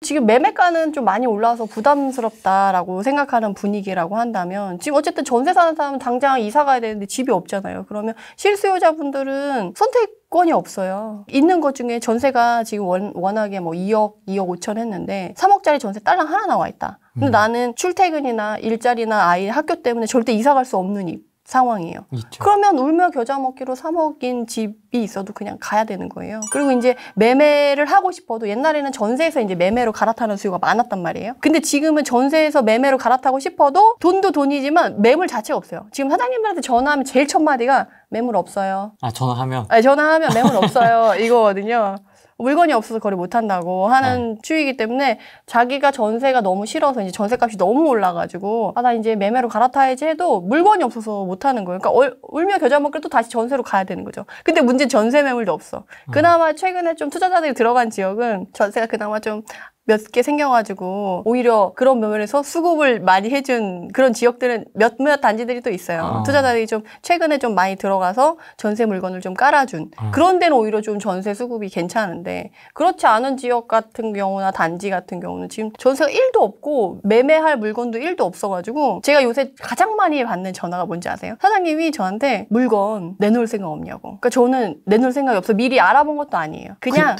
지금 매매가는 좀 많이 올라와서 부담스럽다라고 생각하는 분위기라고 한다면 지금 어쨌든 전세 사는 사람은 당장 이사 가야 되는데 집이 없잖아요. 그러면 실수요자분들은 선택권이 없어요. 있는 것 중에 전세가 지금 워낙에 뭐 2억 5천 했는데 3억짜리 전세 딸랑 하나 나와 있다. 근데 나는 출퇴근이나 일자리나 아이 학교 때문에 절대 이사 갈 수 없는 상황이에요. 있죠. 그러면 울며 겨자 먹기로 3억인 집이 있어도 그냥 가야 되는 거예요. 그리고 이제 매매를 하고 싶어도 옛날에는 전세에서 이제 매매로 갈아타는 수요가 많았단 말이에요. 근데 지금은 전세에서 매매로 갈아타고 싶어도 돈도 돈이지만 매물 자체가 없어요. 지금 사장님들한테 전화하면 제일 첫 마디가 매물 없어요. 아, 전화하면? 아니, 전화하면 매물 없어요. 이거거든요. 물건이 없어서 거래 못 한다고 하는 추이기 때문에 자기가 전세가 너무 싫어서 이제 전세값이 너무 올라가지고 나 이제 매매로 갈아타야지 해도 물건이 없어서 못 하는 거예요. 그러니까 울며 겨자 먹기로 또 다시 전세로 가야 되는 거죠. 근데 문제는 전세 매물도 없어. 그나마 최근에 좀 투자자들이 들어간 지역은 전세가 그나마 좀 몇 개 생겨가지고 오히려 그런 면에서 수급을 많이 해준 그런 지역들은 몇몇 단지들이 또 있어요. 투자자들이 좀 최근에 좀 많이 들어가서 전세 물건을 좀 깔아준 그런 데는 오히려 좀 전세 수급이 괜찮은데 그렇지 않은 지역 같은 경우나 단지 같은 경우는 지금 전세가 1도 없고 매매할 물건도 1도 없어가지고 제가 요새 가장 많이 받는 전화가 뭔지 아세요? 사장님이 저한테 물건 내놓을 생각 없냐고. 그러니까 저는 내놓을 생각이 없어. 미리 알아본 것도 아니에요. 그냥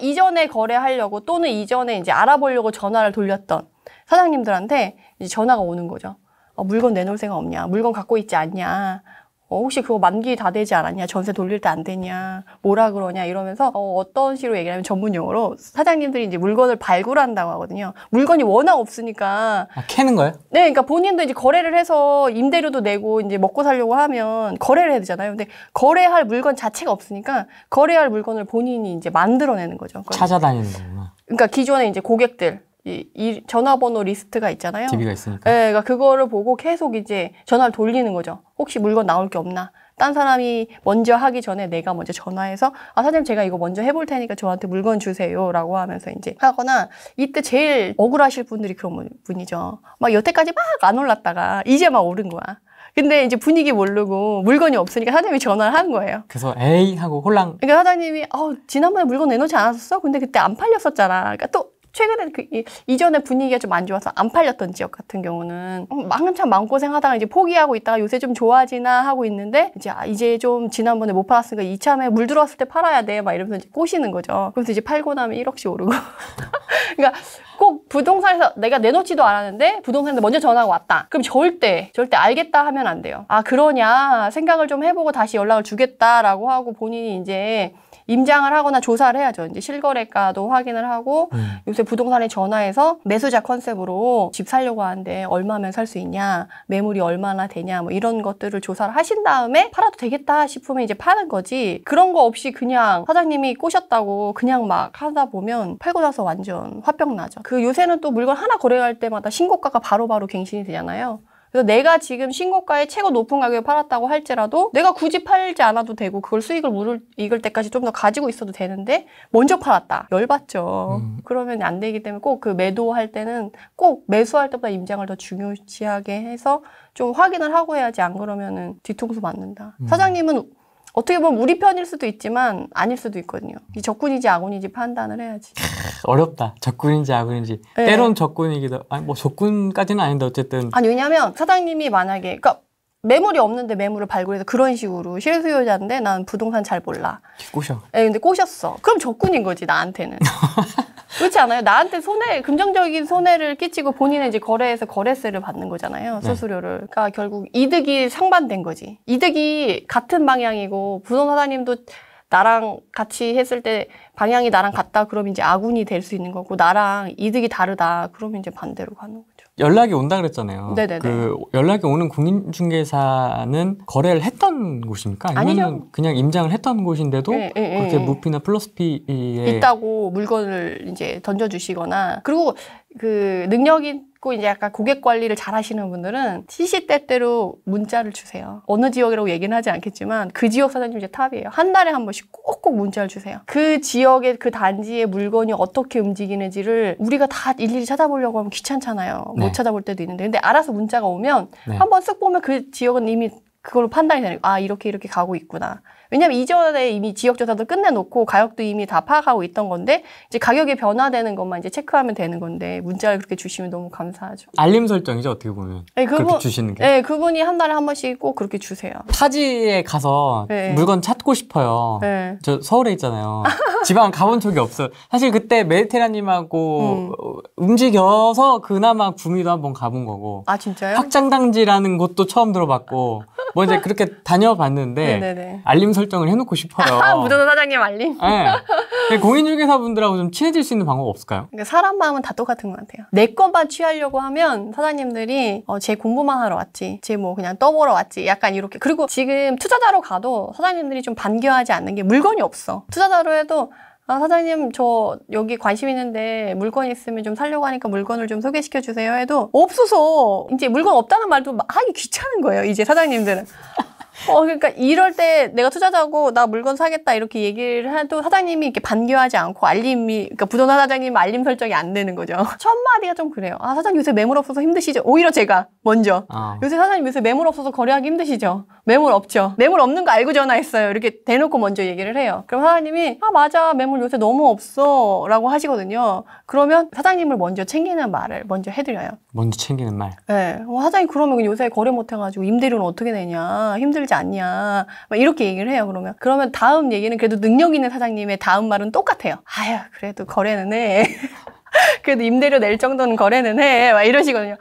이전에 거래하려고 또는 이전에 이제 알아보려고 전화를 돌렸던 사장님들한테 이제 전화가 오는 거죠. 물건 내놓을 생각 없냐? 물건 갖고 있지 않냐? 혹시 그거 만기 다 되지 않았냐? 전세 돌릴 때 안 되냐? 뭐라 그러냐? 이러면서 어떤 식으로 얘기를 하면 전문 용어로 사장님들이 이제 물건을 발굴한다고 하거든요. 물건이 워낙 없으니까. 캐는 거예요? 네, 그러니까 본인도 이제 거래를 해서 임대료도 내고 이제 먹고 살려고 하면 거래를 해야 되잖아요. 근데 거래할 물건 자체가 없으니까 거래할 물건을 본인이 이제 만들어내는 거죠. 찾아다니는 거구나. 그러니까 기존에 이제 고객들 이 전화번호 리스트가 있잖아요. DB가 있으니까. 네, 그러니까 그거를 보고 계속 이제 전화를 돌리는 거죠. 혹시 물건 나올 게 없나? 딴 사람이 먼저 하기 전에 내가 먼저 전화해서 사장님 제가 이거 먼저 해볼 테니까 저한테 물건 주세요라고 하면서 이제 하거나 이때 제일 억울하실 분들이 그런 분이죠. 막 여태까지 막 안 올랐다가 이제 막 오른 거야. 근데 이제 분위기 모르고 물건이 없으니까 사장님이 전화를 하는 거예요. 그래서 에이 하고 홀랑. 그러니까 사장님이 지난번에 물건 내놓지 않았었어? 근데 그때 안 팔렸었잖아. 그러니까 또 최근에 이전에 분위기가 좀 안 좋아서 안 팔렸던 지역 같은 경우는 한참 마음고생하다가 이제 포기하고 있다가 요새 좀 좋아지나 하고 있는데 이제 좀 지난번에 못 팔았으니까 이참에 물 들어왔을 때 팔아야 돼 막 이러면서 이제 꼬시는 거죠. 그래서 이제 팔고 나면 1억씩 오르고. 그러니까 꼭 부동산에서 내가 내놓지도 않았는데 부동산에서 먼저 전화가 왔다. 그럼 절대 알겠다 하면 안 돼요. 그러냐 생각을 좀 해보고 다시 연락을 주겠다라고 하고 본인이 이제 임장을 하거나 조사를 해야죠. 이제 실거래가도 확인을 하고 요새 부동산에 전화해서 매수자 컨셉으로 집 살려고 하는데 얼마면 살 수 있냐, 매물이 얼마나 되냐 뭐 이런 것들을 조사를 하신 다음에 팔아도 되겠다 싶으면 이제 파는 거지. 그런 거 없이 그냥 사장님이 꼬셨다고 그냥 막 하다 보면 팔고 나서 완전 화병 나죠. 그 요새는 또 물건 하나 거래할 때마다 신고가가 바로바로 갱신이 되잖아요. 그래서 내가 지금 신고가에 최고 높은 가격에 팔았다고 할지라도 내가 굳이 팔지 않아도 되고 그걸 수익을 이길 때까지 좀 더 가지고 있어도 되는데 먼저 팔았다. 열받죠. 그러면 안 되기 때문에 꼭 그 매도할 때는 꼭 매수할 때보다 임장을 더 중요시하게 해서 좀 확인을 하고 해야지 안 그러면은 뒤통수 맞는다. 사장님은 어떻게 보면 우리 편일 수도 있지만 아닐 수도 있거든요. 이 적군인지 아군인지 판단을 해야지. 어렵다. 적군인지 아군인지. 네. 때론 적군이기도 뭐 적군까지는 아닌데 어쨌든. 왜냐면 사장님이 만약에 그러니까 매물이 없는데 매물을 발굴해서 그런 식으로 실수요자인데 난 부동산 잘 몰라. 꼬셔. 네, 근데 꼬셨어. 그럼 적군인 거지 나한테는. 그렇지 않아요? 나한테 금전적인 손해를 끼치고 본인은 이제 거래해서 거래세를 받는 거잖아요. 수수료를. 그러니까 결국 이득이 상반된 거지. 이득이 같은 방향이고 부동산 사장님도 나랑 같이 했을 때 방향이 나랑 같다 그러면 이제 아군이 될 수 있는 거고 나랑 이득이 다르다 그러면 이제 반대로 가는 거죠. 연락이 온다 그랬잖아요. 네네네. 그 연락이 오는 공인중개사는 거래를 했던 곳입니까? 아니면 아니죠. 그냥 임장을 했던 곳인데도 그렇게 무피나 플러스피에 있다고 물건을 이제 던져주시거나 그리고 그 능력 있고 이제 약간 고객 관리를 잘 하시는 분들은 시시때때로 문자를 주세요. 어느 지역이라고 얘기는 하지 않겠지만 그 지역 사장님 이제 탑이에요. 한 달에 한 번씩 꼭꼭 문자를 주세요. 그 지역의 그 단지의 물건이 어떻게 움직이는지를 우리가 다 일일이 찾아보려고 하면 귀찮잖아요. 못 찾아볼 때도 있는데 근데 알아서 문자가 오면 한번 쓱 보면 그 지역은 이미 그걸로 판단이 되는 거예요. 이렇게 가고 있구나. 왜냐면 이전에 이미 지역조사도 끝내놓고 가격도 이미 다 파악하고 있던 건데 이제 가격이 변화되는 것만 이제 체크하면 되는 건데 문자를 그렇게 주시면 너무 감사하죠. 알림 설정이죠, 어떻게 보면. 네, 그렇게 주시는 게. 네, 그분이 한 달에 한 번씩 꼭 그렇게 주세요. 타지에 가서 네. 물건 찾고 싶어요. 네. 저 서울에 있잖아요. 지방 가본 적이 없어요. 사실 그때 메디테라님하고 움직여서 그나마 구미도 한번 가본 거고. 아, 진짜요? 확장단지라는 곳도 처음 들어봤고. 뭐 이제 그렇게 다녀봤는데 네네네. 알림 설정을 해놓고 싶어요. 무전도 사장님 알림? 네. 공인중개사분들하고 좀 친해질 수 있는 방법 없을까요? 그러니까 사람 마음은 다 똑같은 것 같아요. 내 것만 취하려고 하면 사장님들이 쟤 공부만 하러 왔지. 쟤 뭐 그냥 떠보러 왔지. 약간 이렇게. 그리고 지금 투자자로 가도 사장님들이 좀 반겨하지 않는 게 물건이 없어. 투자자로 해도 아, 사장님, 저 여기 관심 있는데 물건 있으면 좀 사려고 하니까 물건을 좀 소개시켜 주세요 해도 없어서 이제 물건 없다는 말도 하기 귀찮은 거예요. 이제 사장님들은. 그러니까 이럴 때 내가 투자자고 나 물건 사겠다 이렇게 얘기를 해도 사장님이 이렇게 반겨하지 않고 알림이, 그러니까 부동산 사장님 알림 설정이 안 되는 거죠. 첫 마디가 좀 그래요. 아, 사장님 요새 매물 없어서 힘드시죠? 오히려 제가 먼저. 요새 사장님 요새 매물 없어서 거래하기 힘드시죠? 매물 없죠? 매물 없는 거 알고 전화했어요. 이렇게 대놓고 먼저 얘기를 해요. 그럼 사장님이 아, 맞아. 매물 요새 너무 없어. 라고 하시거든요. 그러면 사장님을 먼저 챙기는 말을 먼저 해드려요. 먼저 챙기는 말. 네. 사장님 그러면 요새 거래 못해가지고 임대료는 어떻게 내냐? 힘들지 않냐? 막 이렇게 얘기를 해요. 그러면 다음 얘기는 그래도 능력 있는 사장님의 다음 말은 똑같아요. 아유, 그래도 거래는 해. 그래도 임대료 낼 정도는 거래는 해. 막 이러시거든요.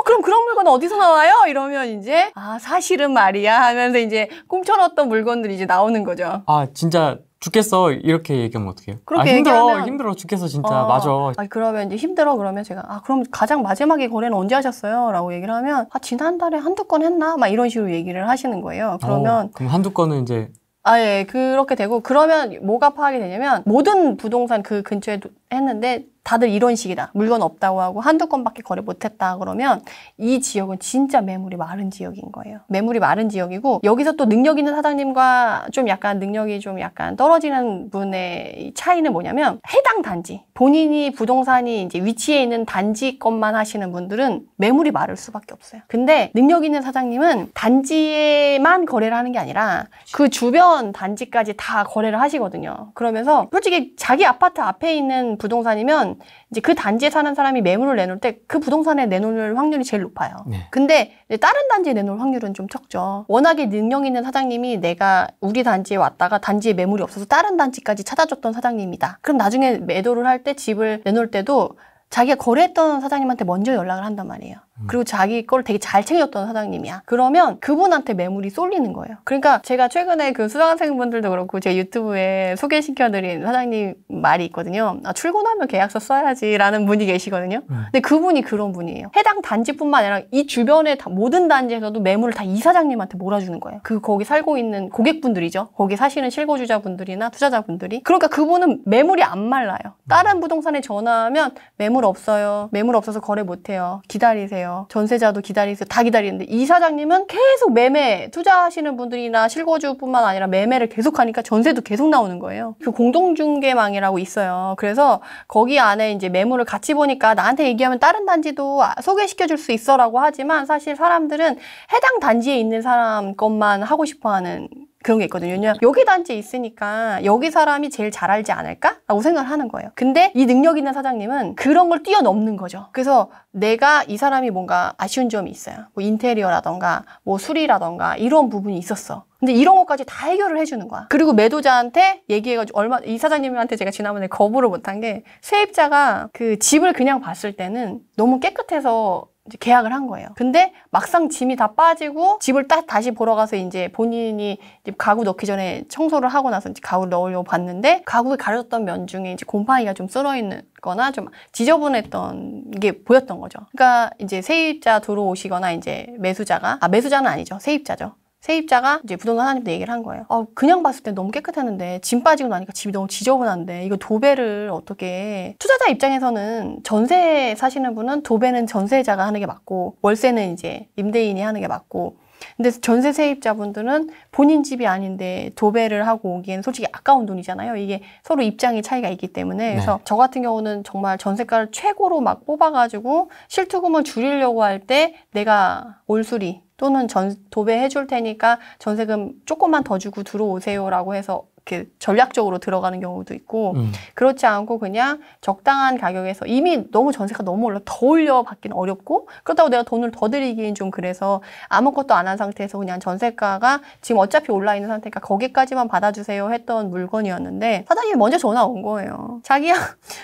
그럼 그런 물건은 어디서 나와요? 이러면 이제 아, 사실은 말이야 하면서 이제 꿈쳐놨던 물건들이 이제 나오는 거죠. 아, 진짜 죽겠어 이렇게 얘기하면 어떡해요? 그렇게 아, 얘기하면 힘들어 죽겠어 진짜. 맞아. 그러면 이제 힘들어 그러면 제가 아, 그럼 가장 마지막에 거래는 언제 하셨어요? 라고 얘기를 하면 아, 지난달에 한두 건 했나? 막 이런 식으로 얘기를 하시는 거예요. 그러면 그럼 한두 건은 이제 예, 그렇게 되고 그러면 뭐가 파악이 되냐면 모든 부동산 그 근처에 했는데 다들 이런 식이다. 물건 없다고 하고 한두 건밖에 거래 못했다 그러면 이 지역은 진짜 매물이 마른 지역인 거예요. 매물이 마른 지역이고 여기서 또 능력 있는 사장님과 좀 약간 능력이 좀 약간 떨어지는 분의 차이는 뭐냐면 해당 단지, 본인이 부동산이 이제 위치해 있는 단지 것만 하시는 분들은 매물이 마를 수밖에 없어요. 근데 능력 있는 사장님은 단지에만 거래를 하는 게 아니라 그 주변 단지까지 다 거래를 하시거든요. 그러면서 솔직히 자기 아파트 앞에 있는 부동산이면 이제 그 단지에 사는 사람이 매물을 내놓을 때 그 부동산에 내놓을 확률이 제일 높아요. 네. 근데 다른 단지에 내놓을 확률은 좀 적죠. 워낙에 능력 있는 사장님이 내가 우리 단지에 왔다가 단지에 매물이 없어서 다른 단지까지 찾아줬던 사장님이다. 그럼 나중에 매도를 할 때 집을 내놓을 때도 자기가 거래했던 사장님한테 먼저 연락을 한단 말이에요. 그리고 자기 걸 되게 잘 챙겼던 사장님이야. 그러면 그분한테 매물이 쏠리는 거예요. 그러니까 제가 최근에 그 수강생분들도 그렇고 제 유튜브에 소개시켜드린 사장님 말이 있거든요. 아, 출근하면 계약서 써야지라는 분이 계시거든요. 근데 그분이 그런 분이에요. 해당 단지뿐만 아니라 이 주변의 모든 단지에서도 매물을 다 이 사장님한테 몰아주는 거예요. 거기 살고 있는 고객분들이죠. 거기 사시는 실거주자분들이나 투자자분들이. 그러니까 그분은 매물이 안 말라요. 다른 부동산에 전화하면 매물 없어요. 매물 없어서 거래 못해요. 기다리세요. 전세자도 기다리세요. 다 기다리는데 이 사장님은 계속 매매, 투자하시는 분들이나 실거주뿐만 아니라 매매를 계속하니까 전세도 계속 나오는 거예요. 그 공동중개망이라고 있어요. 그래서 거기 안에 이제 매물을 같이 보니까 나한테 얘기하면 다른 단지도 소개시켜 줄 수 있어라고 하지만 사실 사람들은 해당 단지에 있는 사람 것만 하고 싶어하는 그런 게 있거든요. 왜냐면 여기 단지에 있으니까 여기 사람이 제일 잘 알지 않을까? 라고 생각을 하는 거예요. 근데 이 능력 있는 사장님은 그런 걸 뛰어넘는 거죠. 그래서 내가 이 사람이 뭔가 아쉬운 점이 있어요. 뭐 인테리어라던가 뭐 수리라던가 이런 부분이 있었어. 근데 이런 것까지 다 해결을 해주는 거야. 그리고 매도자한테 얘기해가지고 이 사장님한테 제가 지난번에 거부를 못한 게 세입자가 그 집을 그냥 봤을 때는 너무 깨끗해서 이제 계약을 한 거예요. 근데 막상 짐이 다 빠지고 집을 딱 다시 보러 가서 이제 본인이 이제 가구 넣기 전에 청소를 하고 나서 이제 가구를 넣으려고 봤는데 가구에 가려졌던 면 중에 이제 곰팡이가 좀 쓸어 있는 거나 좀 지저분했던 게 보였던 거죠. 그러니까 이제 세입자 들어오시거나 이제 매수자는 아니죠. 세입자죠. 세입자가 이제 부동산 사장님한테 얘기를 한 거예요. 그냥 봤을 때 너무 깨끗했는데 짐 빠지고 나니까 집이 너무 지저분한데 이거 도배를 어떻게 투자자 입장에서는 전세 사시는 분은 도배는 전세자가 하는 게 맞고 월세는 이제 임대인이 하는 게 맞고 근데 전세 세입자분들은 본인 집이 아닌데 도배를 하고 오기에는 솔직히 아까운 돈이잖아요. 이게 서로 입장의 차이가 있기 때문에 그래서 저 같은 경우는 정말 전세가를 최고로 막 뽑아가지고 실투금을 줄이려고 할 때 내가 올수리 또는 도배해 줄 테니까 전세금 조금만 더 주고 들어오세요라고 해서 이렇게 전략적으로 들어가는 경우도 있고 그렇지 않고 그냥 적당한 가격에서 이미 너무 전세가 너무 올라 더 올려받기는 어렵고 그렇다고 내가 돈을 더 드리기엔 좀 그래서 아무것도 안 한 상태에서 그냥 전세가가 지금 어차피 올라 있는 상태니까 거기까지만 받아주세요 했던 물건이었는데 사장님이 먼저 전화 온 거예요. 자기야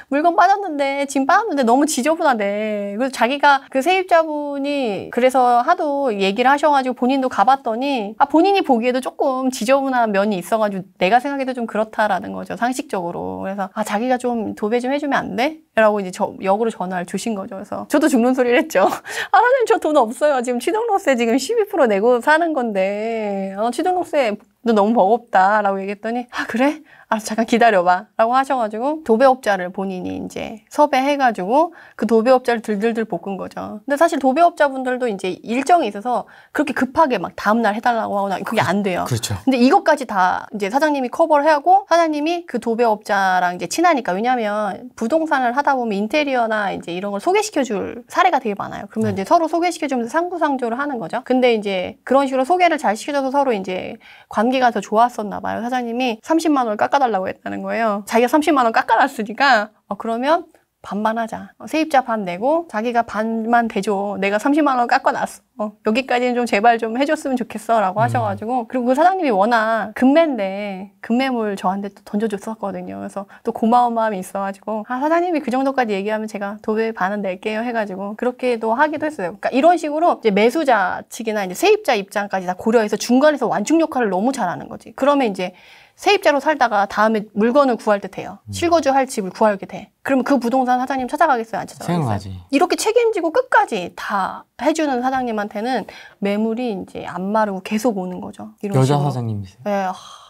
물건 빠졌는데 짐 빠졌는데 너무 지저분하대. 그래서 자기가 그 세입자분이 그래서 하도 얘기를 하셔가지고 본인도 가봤더니 본인이 보기에도 조금 지저분한 면이 있어가지고 내가 생각해도 좀 그렇다라는 거죠. 상식적으로. 그래서 자기가 좀 도배 좀 해주면 안 돼? 라고 이제 역으로 전화를 주신 거죠. 그래서 저도 죽는 소리를 했죠. 사장님 저 돈 없어요. 지금 취등록세 지금 12% 내고 사는 건데 취등록세 너무 버겁다 라고 얘기했더니 그래? 알았어 잠깐 기다려봐 라고 하셔가지고 도배업자를 본인이 이제 섭외해가지고 그 도배업자를 들들들 볶은 거죠. 근데 사실 도배업자분들도 이제 일정이 있어서 그렇게 급하게 막 다음날 해달라고 하거나 그게 안 돼요. 그렇죠. 근데 이것까지 다 이제 사장님이 커버를 하고 사장님이 그 도배업자랑 이제 친하니까 왜냐면 부동산을 하다 보면 인테리어나 이제 이런 걸 소개시켜줄 사례가 되게 많아요. 그러면 이제 서로 소개시켜주면서 상부상조를 하는 거죠. 근데 이제 그런 식으로 소개를 잘 시켜줘서 서로 이제 관계가 더 좋았었나 봐요. 사장님이 30만 원을 깎아달라고 했다는 거예요. 자기가 30만 원 깎아놨으니까 그러면 반반 하자. 세입자 반 내고 자기가 반만 대줘. 내가 30만 원 깎아놨어. 여기까지는 좀 제발 좀 해줬으면 좋겠어 라고 하셔가지고 그리고 그 사장님이 워낙 금매인데 금매물 저한테 또 던져줬었거든요. 그래서 또 고마운 마음이 있어가지고 사장님이 그 정도까지 얘기하면 제가 도배 반은 낼게요 해가지고 그렇게도 하기도 했어요. 그러니까 이런 식으로 이제 매수자 측이나 이제 세입자 입장까지 다 고려해서 중간에서 완충 역할을 너무 잘하는 거지. 그러면 이제 세입자로 살다가 다음에 물건을 구할 때 돼요. 실거주 할 집을 구하게 돼. 그러면 그 부동산 사장님 찾아가겠어요? 안 찾아가겠어요? 생각하지. 이렇게 책임지고 끝까지 다 해주는 사장님한테는 매물이 이제 안 마르고 계속 오는 거죠. 이런 여자 식으로. 사장님이세요? 네,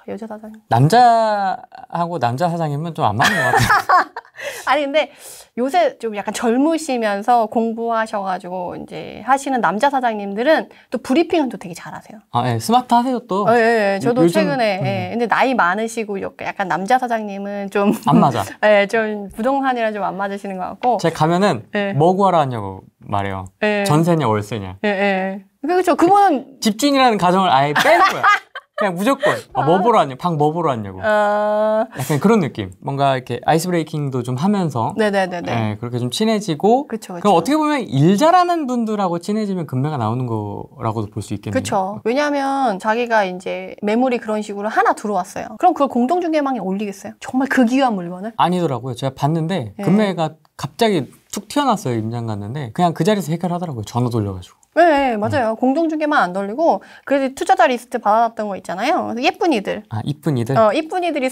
여자 사장님. 남자하고 남자 사장님은 좀 안 맞는 것 같아요. 아니 근데 요새 좀 약간 젊으시면서 공부하셔가지고 이제 하시는 남자 사장님들은 또 브리핑은 또 되게 잘하세요. 예, 스마트하세요 또. 예, 저도 요즘, 최근에 근데 나이 많으시고 약간 남자 사장님은 좀 안 맞아. 예, 좀 부동산이랑 좀 안 맞으시는 것 같고. 제가 가면은 예. 뭐 구하러 왔냐고 말해요. 예. 전세냐 월세냐. 예. 그렇죠. 그거는 집주인이라는 가정을 아예 빼는 거야. 그냥 무조건 뭐 보러 왔냐, 방 뭐 보러 왔냐고. 약간 그런 느낌. 뭔가 이렇게 아이스 브레이킹도 좀 하면서, 네네네네. 네, 그렇게 좀 친해지고. 그쵸. 그럼 어떻게 보면 일 잘하는 분들하고 친해지면 금매가 나오는 거라고도 볼 수 있겠네요. 그렇죠. 왜냐하면 자기가 이제 매물이 그런 식으로 하나 들어왔어요. 그럼 그걸 공동중개망에 올리겠어요? 정말 그 귀한 물건을? 아니더라고요. 제가 봤는데 금매가 갑자기 툭 튀어나왔어요. 임장 갔는데 그냥 그 자리에서 해결하더라고요. 전화 돌려가지고. 네, 맞아요. 공동중개만 안 돌리고 그래도 투자자 리스트 받아놨던 거 있잖아요. 그래서 예쁜이들. 이쁜이들? 이쁜이들이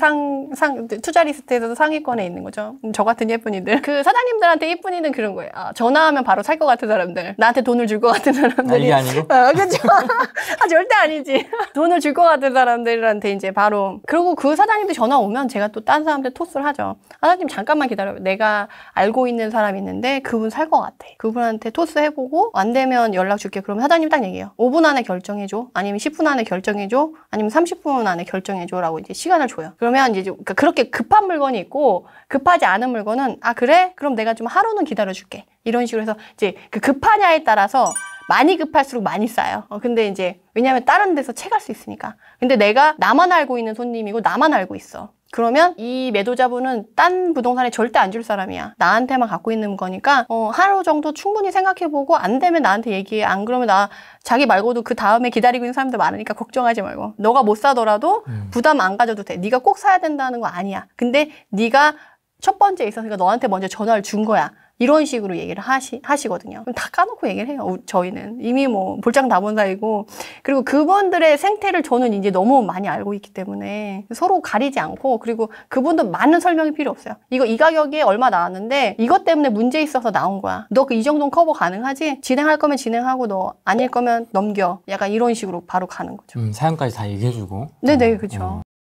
투자 리스트에서도 상위권에 있는 거죠. 저 같은 예쁜이들. 그 사장님들한테 예쁜이는 그런 거예요. 전화하면 바로 살 것 같은 사람들. 나한테 돈을 줄 것 같은 사람들이. 이게 아니고? 그렇죠. 절대 아니지. 돈을 줄 것 같은 사람들한테 이제 바로. 그리고 그 사장님들 전화 오면 제가 또 딴 사람한테 토스를 하죠. 사장님 잠깐만 기다려요. 내가 알고 있는 사람이 있는데 그분 살 것 같아. 그분한테 토스 해보고 안 되면 연락 줄게. 그러면 사장님 딱 얘기해요. 5분 안에 결정해줘. 아니면 10분 안에 결정해줘. 아니면 30분 안에 결정해줘. 라고 이제 시간을 줘요. 그러면 이제 그러니까 그렇게 급한 물건이 있고 급하지 않은 물건은 그래? 그럼 내가 좀 하루는 기다려줄게. 이런 식으로 해서 이제 그 급하냐에 따라서 많이 급할수록 많이 싸요. 근데 이제 왜냐하면 다른 데서 채갈 수 있으니까. 근데 내가 나만 알고 있는 손님이고 나만 알고 있어. 그러면 이 매도자분은 딴 부동산에 절대 안 줄 사람이야. 나한테만 갖고 있는 거니까 하루 정도 충분히 생각해보고 안 되면 나한테 얘기해. 안 그러면 자기 말고도 그 다음에 기다리고 있는 사람들 많으니까 걱정하지 말고. 너가 못 사더라도 부담 안 가져도 돼. 네가 꼭 사야 된다는 거 아니야. 근데 네가 첫 번째 있었으니까 너한테 먼저 전화를 준 거야. 이런 식으로 얘기를 하시거든요. 그럼 다 까놓고 얘기를 해요. 저희는 이미 뭐 볼장 다 본 사이고. 그리고 그분들의 생태를 저는 이제 너무 많이 알고 있기 때문에 서로 가리지 않고, 그리고 그분도 많은 설명이 필요 없어요. 이 가격에 얼마 나왔는데 이것 때문에 문제 있어서 나온 거야. 너 그 이 정도는 커버 가능하지? 진행할 거면 진행하고 너 아닐 거면 넘겨. 약간 이런 식으로 바로 가는 거죠. 사연까지 다 얘기해주고. 네네, 그렇죠.